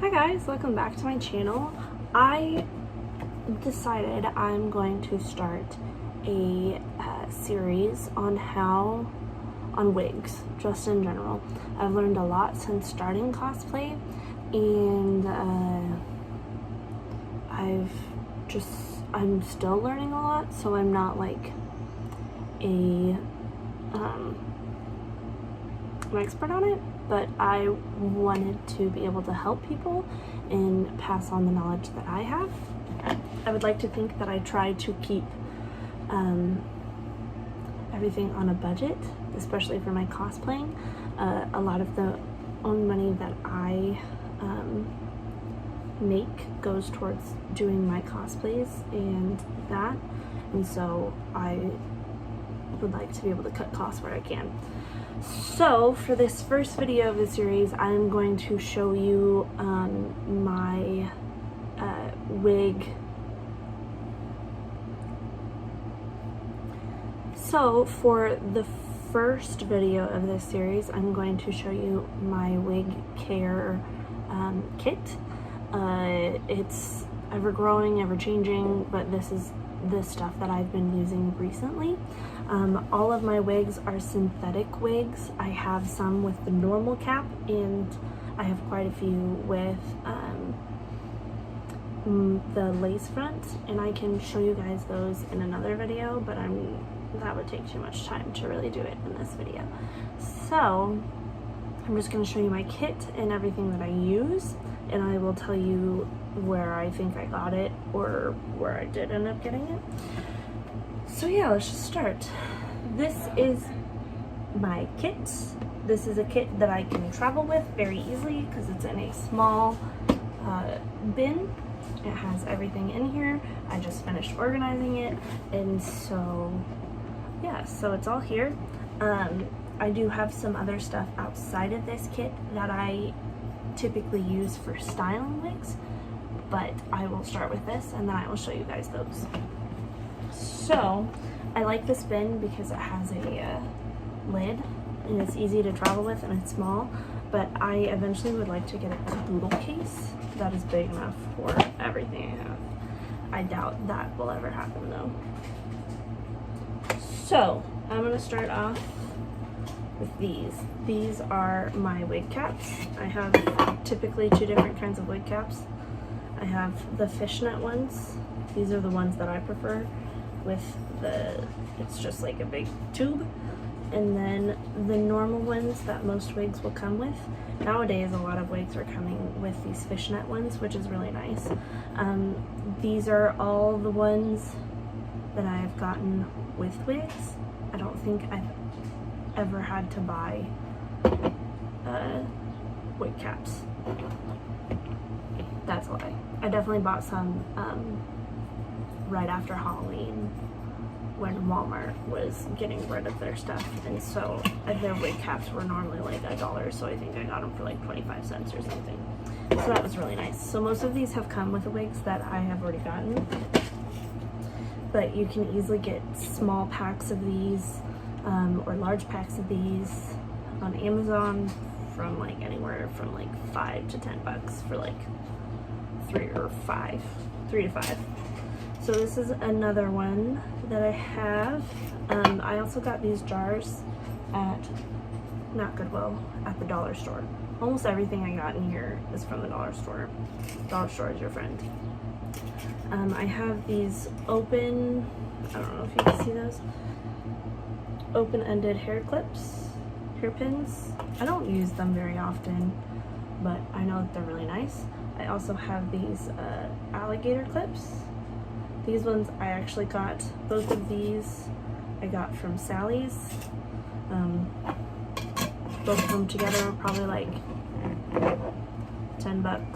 Hi guys, welcome back to my channel. I decided I'm going to start a series on wigs, just in general. I've learned a lot since starting cosplay, and I'm still learning a lot, so I'm not like an expert on it, but I wanted to be able to help people and pass on the knowledge that I have. I would like to think that I try to keep everything on a budget, especially for my cosplaying. A lot of the own money that I make goes towards doing my cosplays and that, and so I would like to be able to cut costs where I can. So for this first video of the series, I'm going to show you my wig. So for the first video of this series, I'm going to show you my Wig Care Kit. It's ever growing, ever changing, but this is the stuff that I've been using recently. All of my wigs are synthetic wigs. I have some with the normal cap, and I have quite a few with the lace front, and I can show you guys those in another video, but that would take too much time to really do it in this video. So I'm just going to show you my kit and everything that I use, and I will tell you where I think I got it or where I did end up getting it. So yeah, let's just start. This is my kit. This is a kit that I can travel with very easily because it's in a small bin. It has everything in here. I just finished organizing it, and so yeah, so it's all here. I do have some other stuff outside of this kit that I typically use for styling wigs, but I will start with this and then I will show you guys those. So I like this bin because it has a lid and it's easy to travel with and it's small, but I eventually would like to get a caboodle case that is big enough for everything I have. I doubt that will ever happen though. So I'm going to start off with these. These are my wig caps. I have typically two different kinds of wig caps. I have the fishnet ones. These are the ones that I prefer, with it's just like a big tube. And then the normal ones that most wigs will come with. Nowadays a lot of wigs are coming with these fishnet ones, which is really nice. These are all the ones that I've gotten with wigs. I don't think I've ever had to buy wig caps. That's why. I definitely bought some right after Halloween when Walmart was getting rid of their stuff, and so their wig caps were normally like $1, so I think I got them for like 25 cents or something. So that was really nice. So most of these have come with the wigs that I have already gotten, but you can easily get small packs of these or large packs of these on Amazon from like anywhere from like $5 to $10 for like 3 to 5. So this is another one that I have. I also got these jars at, not Goodwill, at the dollar store. Almost everything I got in here is from the dollar store. Dollar store is your friend. I have these open, I don't know if you can see those, open-ended hair clips, hairpins. I don't use them very often, but I know that they're really nice. I also have these alligator clips. These ones I actually got, both of these I got from Sally's. Both of them together were probably like $10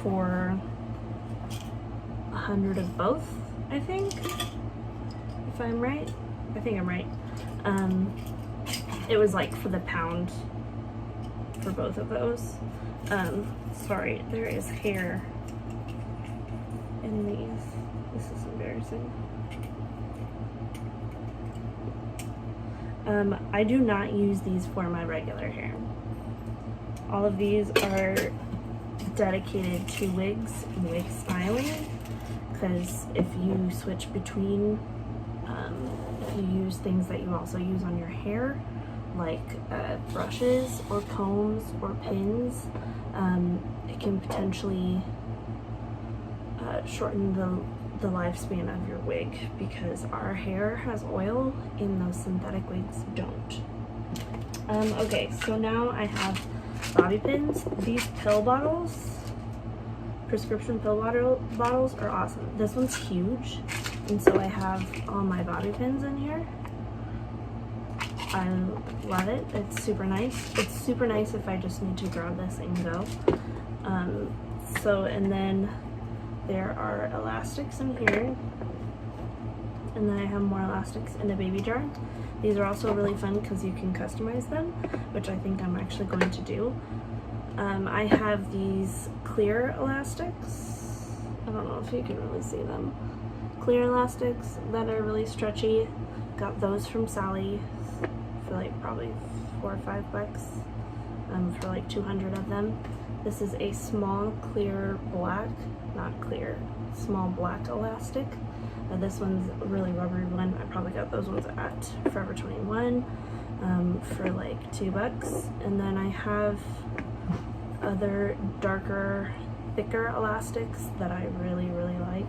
for 100 of both, I think, if I'm right. I think I'm right. It was like for the pound for both of those. Sorry, there is hair in these. This is embarrassing. I do not use these for my regular hair. All of these are dedicated to wigs and wig styling, because if you switch between, if you use things that you also use on your hair, like brushes or combs or pins, it can potentially shorten the lifespan of your wig, because our hair has oil and those synthetic wigs don't. Okay, so now I have bobby pins. These pill bottles, prescription pill bottles are awesome. This one's huge, and so I have all my bobby pins in here. I love it. It's super nice. It's super nice if I just need to grab this and go. And then there are elastics in here, and then I have more elastics in the baby jar. These are also really fun because you can customize them, which I think I'm actually going to do. I have these clear elastics. I don't know if you can really see them. Clear elastics that are really stretchy. Got those from Sally for like probably $4 or $5 for like 200 of them. This is a small clear black, not clear, small black elastic. This one's a really rubbery one. I probably got those ones at Forever 21 for like $2. And then I have other darker, thicker elastics that I really like.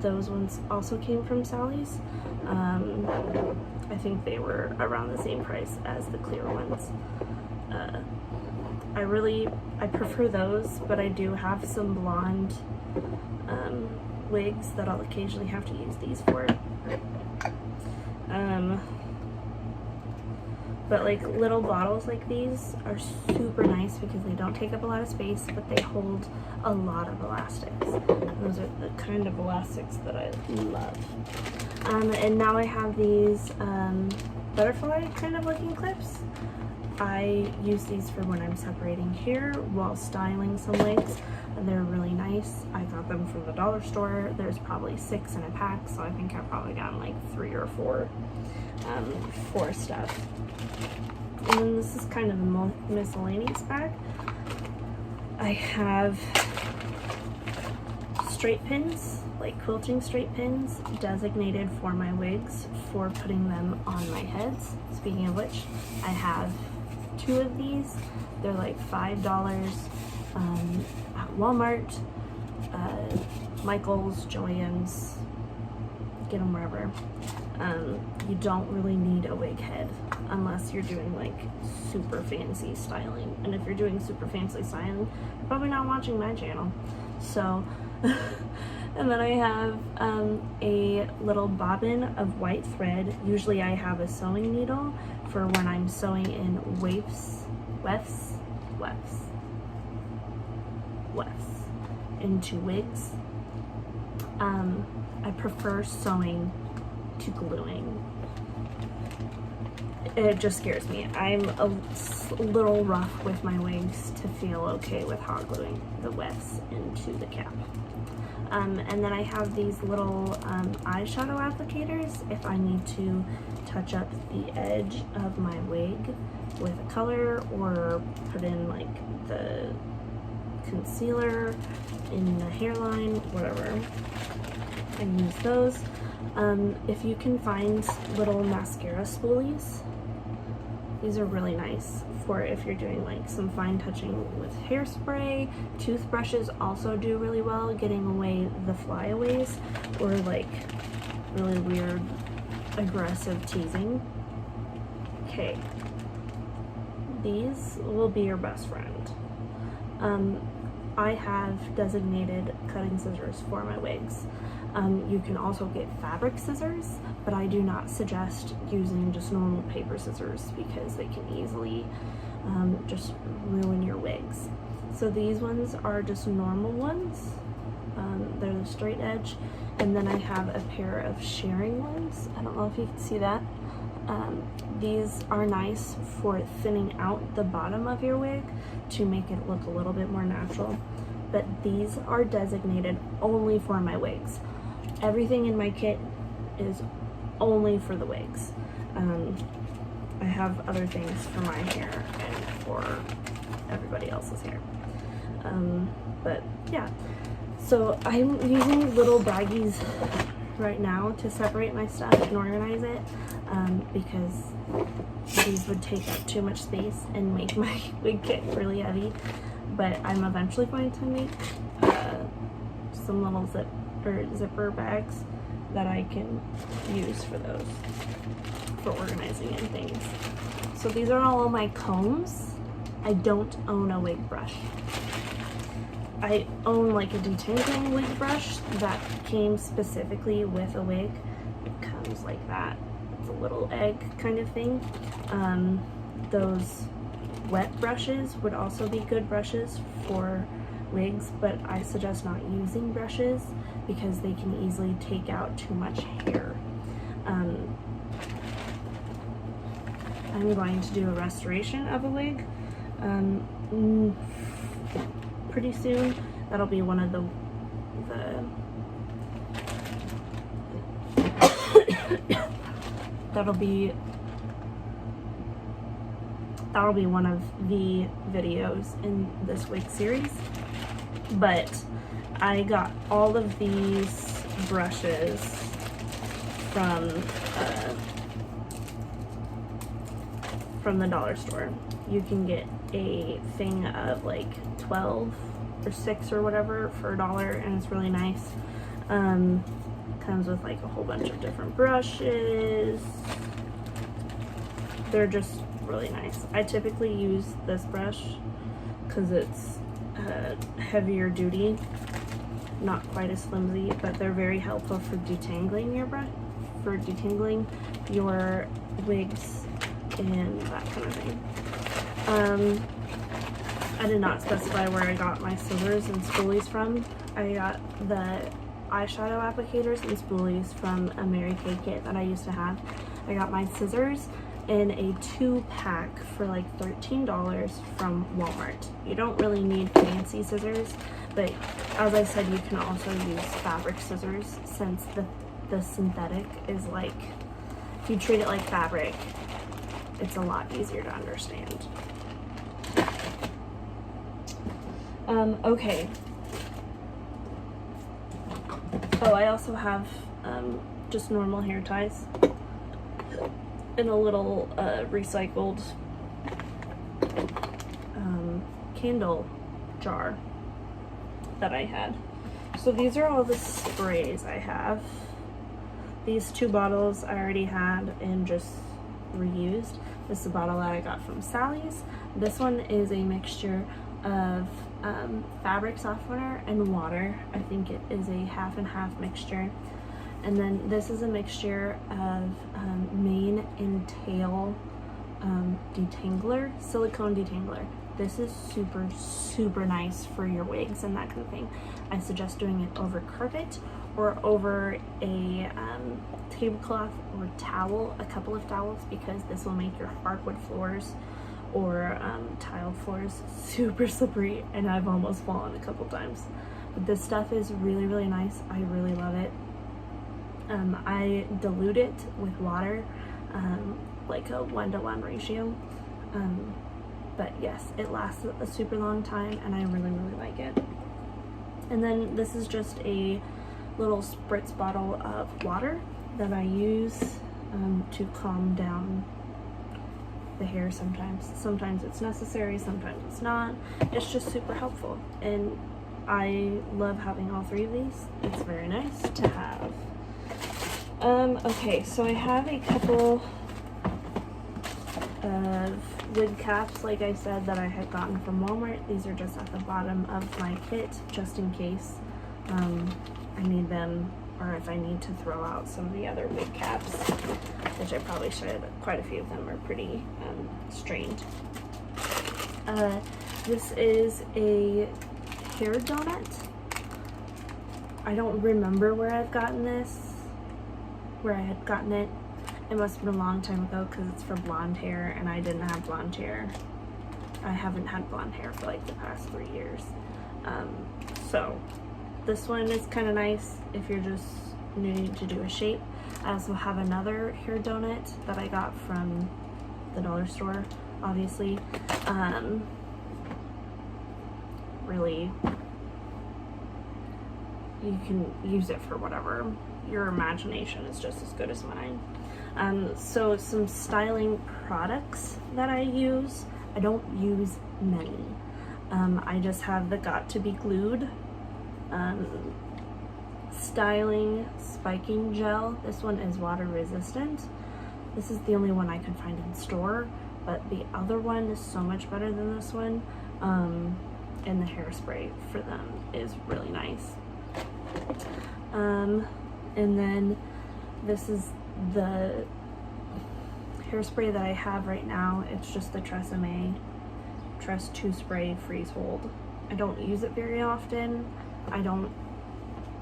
Those ones also came from Sally's. I think they were around the same price as the clear ones. I prefer those, but I do have some blonde wigs that I'll occasionally have to use these for. But like little bottles like these are super nice because they don't take up a lot of space, but they hold a lot of elastics. Those are the kind of elastics that I love. And now I have these butterfly kind of looking clips. I use these for when I'm separating hair while styling some wigs. They're really nice. I got them from the dollar store. There's probably 6 in a pack, so I think I've probably gotten like 3 or 4 for stuff. And then this is kind of a miscellaneous bag. I have straight pins, like quilting straight pins, designated for my wigs for putting them on my heads. Speaking of which, I have 2 of these. They're like $5 at Walmart, Michael's, Joann's, get them wherever. You don't really need a wig head unless you're doing like super fancy styling. And if you're doing super fancy styling, you're probably not watching my channel. So, and then I have a little bobbin of white thread. Usually I have a sewing needle for when I'm sewing in wefts into wigs. I prefer sewing to gluing. It just scares me. I'm a little rough with my wigs to feel okay with hot gluing the wefts into the cap. And then I have these little eyeshadow applicators if I need to touch up the edge of my wig with a color or put in like the concealer in the hairline, whatever. I use those. If you can find little mascara spoolies, these are really nice for if you're doing like some fine touching with hairspray. Toothbrushes also do really well getting away the flyaways or like really weird aggressive teasing. Okay, these will be your best friend. I have designated cutting scissors for my wigs. You can also get fabric scissors, but I do not suggest using just normal paper scissors because they can easily just ruin your wigs. So these ones are just normal ones. They're the straight edge. And then I have a pair of shearing ones. I don't know if you can see that. These are nice for thinning out the bottom of your wig to make it look a little bit more natural. But these are designated only for my wigs. Everything in my kit is only for the wigs. I have other things for my hair and for everybody else's hair. But yeah, so I'm using little baggies right now to separate my stuff and organize it, because these would take up too much space and make my wig kit really heavy. But I'm eventually going to make some little zipper bags that I can use for those, for organizing and things. So these are all my combs. I don't own a wig brush. I own like a detangling wig brush that came specifically with a wig. It comes like that. It's a little egg kind of thing. Those wet brushes would also be good brushes for wigs, but I suggest not using brushes because they can easily take out too much hair. I'm going to do a restoration of a wig pretty soon. That'll be one of the that'll be one of the videos in this wig series. But I got all of these brushes from the dollar store. You can get a thing of like 12 or 6 or whatever for $1, and it's really nice. Comes with like a whole bunch of different brushes. They're just really nice. I typically use this brush because it's heavier duty, not quite as flimsy, but they're very helpful for detangling your wigs and that kind of thing. I did not specify where I got my scissors and spoolies from. I got the eyeshadow applicators and spoolies from a m.e.cosplays kit that I used to have. I got my scissors in a 2-pack for like $13 from Walmart. You don't really need fancy scissors, but as I said, you can also use fabric scissors since the synthetic is like, if you treat it like fabric, it's a lot easier to understand. Okay. Oh, I also have just normal hair ties in a little recycled candle jar that I had. So these are all the sprays I have. These 2 bottles I already had and just reused. This is a bottle that I got from Sally's. This one is a mixture of fabric softener and water. I think it is a half and half mixture. And then this is a mixture of mane and tail detangler, silicone detangler. This is super, super nice for your wigs and that kind of thing. I suggest doing it over carpet or over a tablecloth or towel, a couple of towels, because this will make your hardwood floors or tiled floors super slippery, and I've almost fallen a couple times. But this stuff is really, really nice. I really love it. I dilute it with water, like a 1-to-1 ratio. But yes, it lasts a super long time and I really, really like it. And then this is just a little spritz bottle of water that I use to calm down the hair sometimes. Sometimes it's necessary, sometimes it's not. It's just super helpful. And I love having all 3 of these. It's very nice to have. Okay, so I have a couple of wig caps, like I said, that I had gotten from Walmart. These are just at the bottom of my kit, just in case I need them, or if I need to throw out some of the other wig caps, which I probably should. Quite a few of them are pretty strained. This is a hair donut. I don't remember where I've gotten this, where I had gotten it. It must have been a long time ago because it's for blonde hair and I didn't have blonde hair. I haven't had blonde hair for like the past 3 years. So this one is kind of nice if you're just needing to do a shape. I also have another hair donut that I got from the dollar store, obviously. really, you can use it for whatever. Your imagination is just as good as mine. So some styling products that I use, I don't use many. I just have the Got to Be Glued styling spiking gel. This one is water resistant. This is the only one I could find in store, but the other one is so much better than this one. And the hairspray for them is really nice. And then this is the hairspray that I have right now. It's just the Tresemme Tress 2 Spray Freeze Hold. I don't use it very often.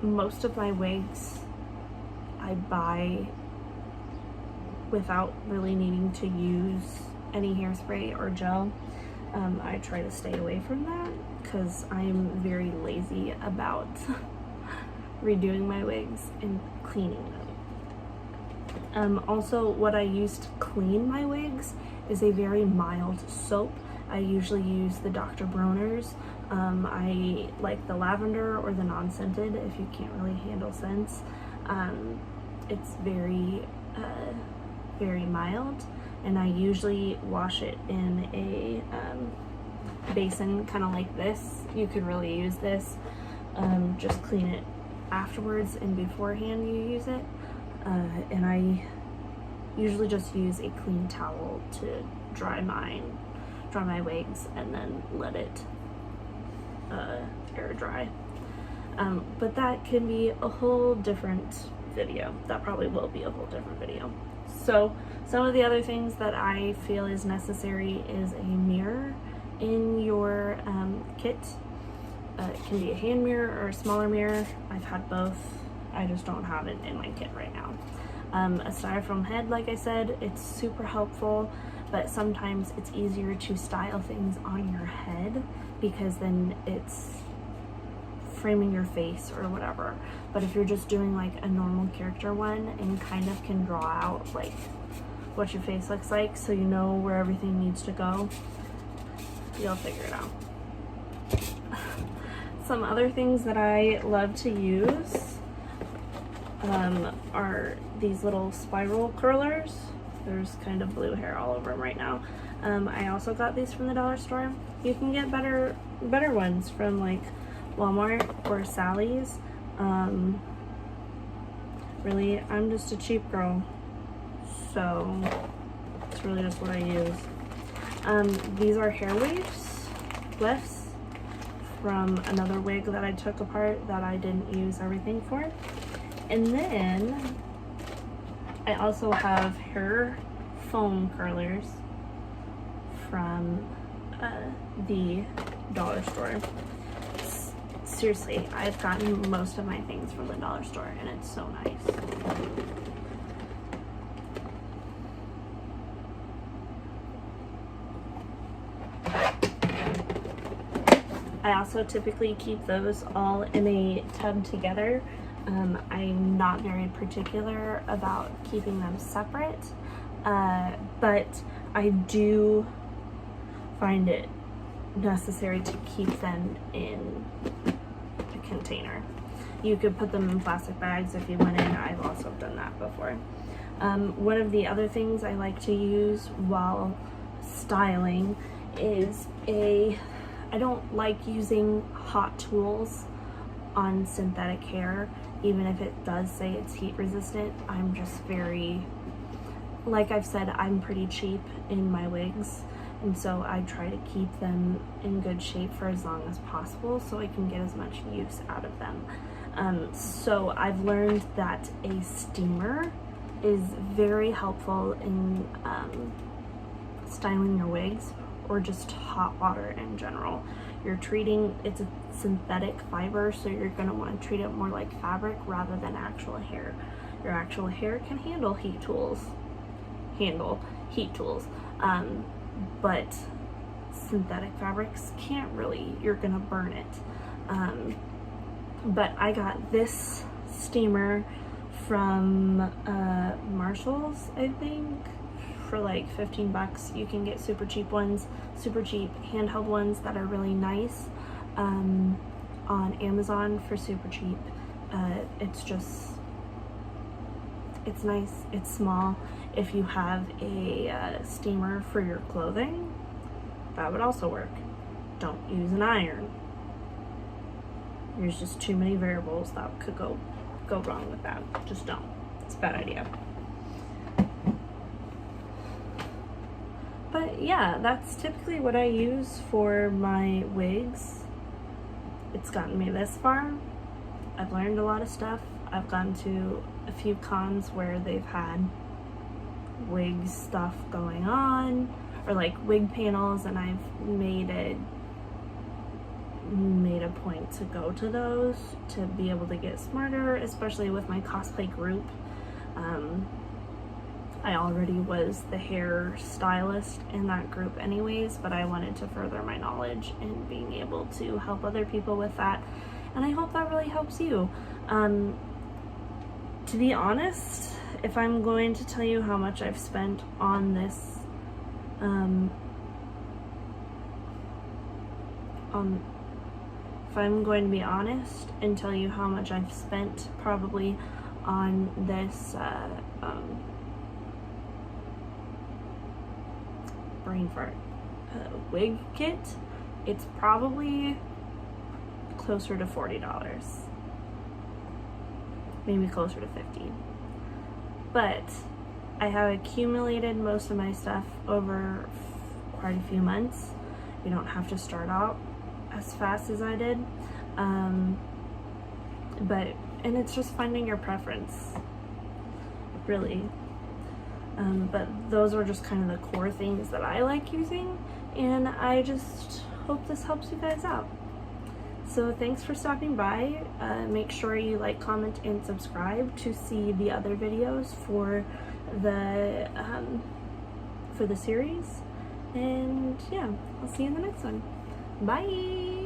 Most of my wigs I buy without really needing to use any hairspray or gel. I try to stay away from that because I'm very lazy about redoing my wigs and cleaning them. Also, what I use to clean my wigs is a very mild soap. I usually use the Dr. Bronner's. I like the lavender or the non-scented if you can't really handle scents. It's very mild, and I usually wash it in a basin kind of like this. You could really use this. Just clean it afterwards and beforehand you use it. And I usually just use a clean towel to dry my wigs and then let it air dry. But that can be a whole different video. That probably will be a whole different video. So some of the other things that I feel is necessary is a mirror in your kit. It can be a hand mirror or a smaller mirror. I've had both. I just don't have it in my kit right now. A styrofoam head, like I said, it's super helpful, but sometimes it's easier to style things on your head because then it's framing your face or whatever. But if you're just doing like a normal character one and kind of can draw out like what your face looks like so you know where everything needs to go, you'll figure it out. Some other things that I love to use are these little spiral curlers. There's kind of blue hair all over them right now. I also got these from the dollar store. You can get better ones from like Walmart or Sally's. Really, I'm just a cheap girl, so it's really just what I use. These are hair lifts from another wig that I took apart that I didn't use everything for. And then I also have hair foam curlers from the dollar store. Seriously, I've gotten most of my things from the dollar store and it's so nice. I also typically keep those all in a tub together. I'm not very particular about keeping them separate, but I do find it necessary to keep them in a container. You could put them in plastic bags if you went in. I've also done that before. One of the other things I like to use while styling is I don't like using hot tools on synthetic hair, even if it does say it's heat resistant. I'm just very, like I've said, I'm pretty cheap in my wigs, and so I try to keep them in good shape for as long as possible so I can get as much use out of them. So I've learned that a steamer is very helpful in styling your wigs, or just hot water in general. It's a synthetic fiber, so you're gonna wanna treat it more like fabric rather than actual hair. Your actual hair can handle heat tools, but synthetic fabrics can't really, you're gonna burn it. But I got this steamer from Marshall's, I think, for like 15 bucks. You can get super cheap ones, super cheap handheld ones that are really nice. on Amazon for super cheap. It's nice, it's small. If you have a steamer for your clothing, that would also work. Don't use an iron. There's just too many variables that could go wrong with that. Just don't. It's a bad idea. But yeah, that's typically what I use for my wigs. It's gotten me this far. I've learned a lot of stuff. I've gone to a few cons where they've had wig stuff going on, or like wig panels, and I've made a point to go to those to be able to get smarter, especially with my cosplay group. I already was the hair stylist in that group anyways, but I wanted to further my knowledge in being able to help other people with that, and I hope that really helps you. To be honest, if I'm going to tell you how much I've spent on this, if I'm going to be honest and tell you how much I've spent probably on this brain fart wig kit, it's probably closer to $40, maybe closer to $50. But I have accumulated most of my stuff over quite a few months. You don't have to start out as fast as I did, and it's just finding your preference, really. But those are just kind of the core things that I like using, and I just hope this helps you guys out. So thanks for stopping by. Make sure you like, comment, and subscribe to see the other videos for the series. And yeah, I'll see you in the next one. Bye!